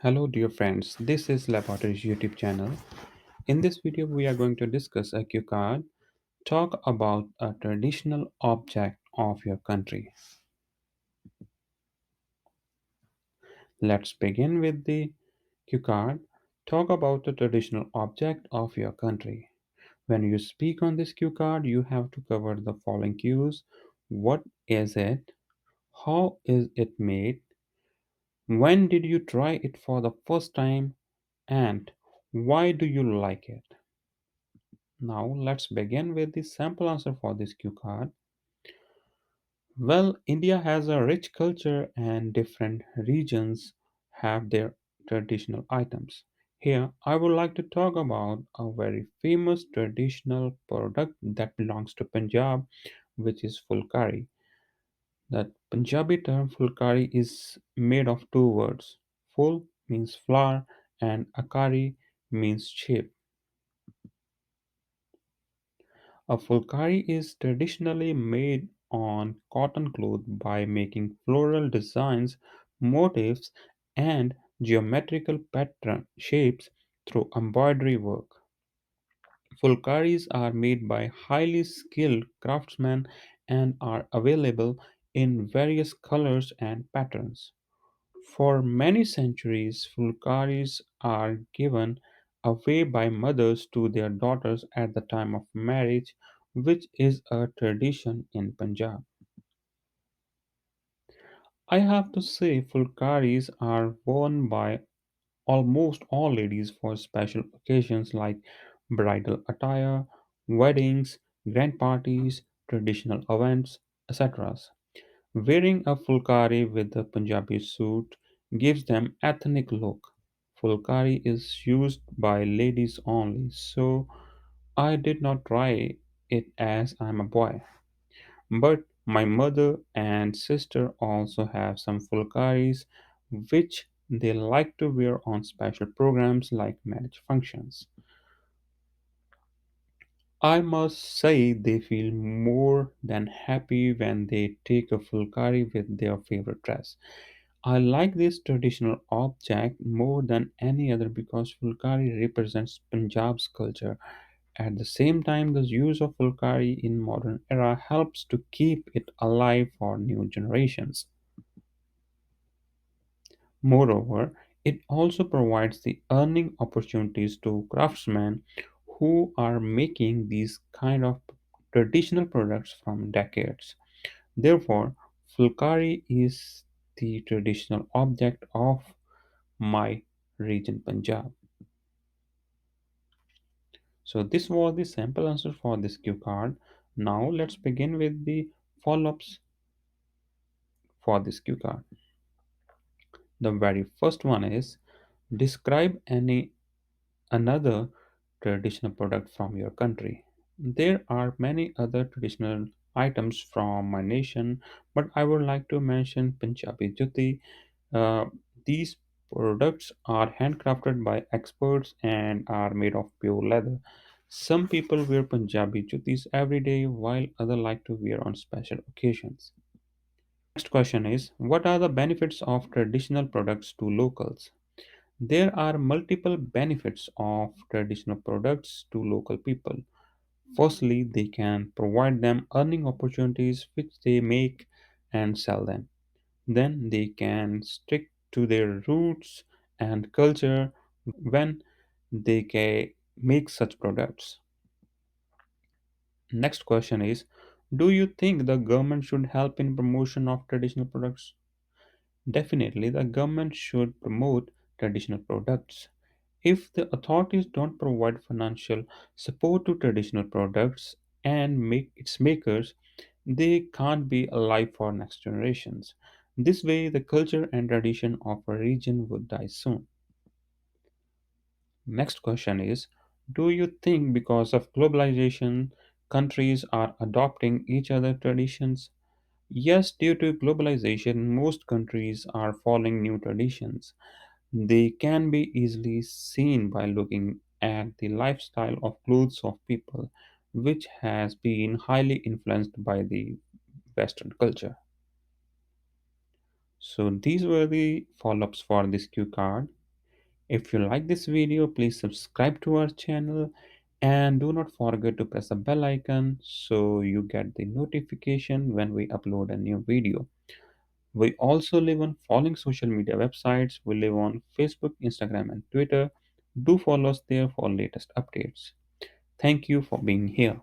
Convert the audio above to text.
Hello dear friends, this is Laboratory's YouTube channel. In this video we are going to discuss a cue card, talk about a traditional object of your country. Let's begin with the cue card, talk about the traditional object of your country. When you speak on this cue card, you have to cover the following cues. What is it? How is it made? When did you try it for the first time? And why do you like it? Now let's begin with the sample answer for this cue card. Well, India has a rich culture and different regions have their traditional items. Here, I would like to talk about a very famous traditional product that belongs to Punjab, which is Fullcarri. The Punjabi term Fullcarri is made of two words. Full means flour and akari means shape. A fulkari is traditionally made on cotton cloth by making floral designs, motifs, and geometrical pattern shapes through embroidery work. Fulkaris are made by highly skilled craftsmen and are available in various colors and patterns. For many centuries, fulkaris are given away by mothers to their daughters at the time of marriage, which is a tradition in Punjab. I have to say, fulkaris are worn by almost all ladies for special occasions like bridal attire, weddings, grand parties, traditional events, etc. Wearing a fulkari with a Punjabi suit gives them ethnic look. Fulkari is used by ladies only, so I did not try it as I'm a boy. But my mother and sister also have some fulkaris which they like to wear on special programs like marriage functions. I must say they feel more than happy when they take a fulkari with their favorite dress. I like this traditional object more than any other because Fulkari represents Punjab's culture. At the same time, the use of Fulkari in modern era helps to keep it alive for new generations. Moreover, it also provides the earning opportunities to craftsmen who are making these kind of traditional products from decades. Therefore, Fulkari is the traditional object of my region Punjab. So this was the sample answer for this cue card. Now let's begin with the follow-ups for this cue card. The very first one is describe any another traditional product from your country. There are many other traditional items from my nation, but I would like to mention Punjabi Jutti. Uh, these products are handcrafted by experts and are made of pure leather. Some people wear Punjabi juttis every day, while others like to wear on special occasions. Next question is, what are the benefits of traditional products to locals? There are multiple benefits of traditional products to local people. Firstly, they can provide them earning opportunities which they make and sell them. Then they can stick to their roots and culture when they make such products. Next question is, do you think the government should help in promotion of traditional products? Definitely, the government should promote traditional products. If the authorities don't provide financial support to traditional products and make its makers, they can't be alive for next generations. This way, the culture and tradition of a region would die soon. Next question is, do you think because of globalization, countries are adopting each other traditions? Yes, due to globalization, most countries are following new traditions. They can be easily seen by looking at the lifestyle of clothes of people, which has been highly influenced by the Western culture. So these were the follow-ups for this cue card. If you like this video, please subscribe to our channel and do not forget to press the bell icon so you get the notification when we upload a new video. We also live on following social media websites. We live on Facebook, Instagram, and Twitter. Do follow us there for latest updates. Thank you for being here.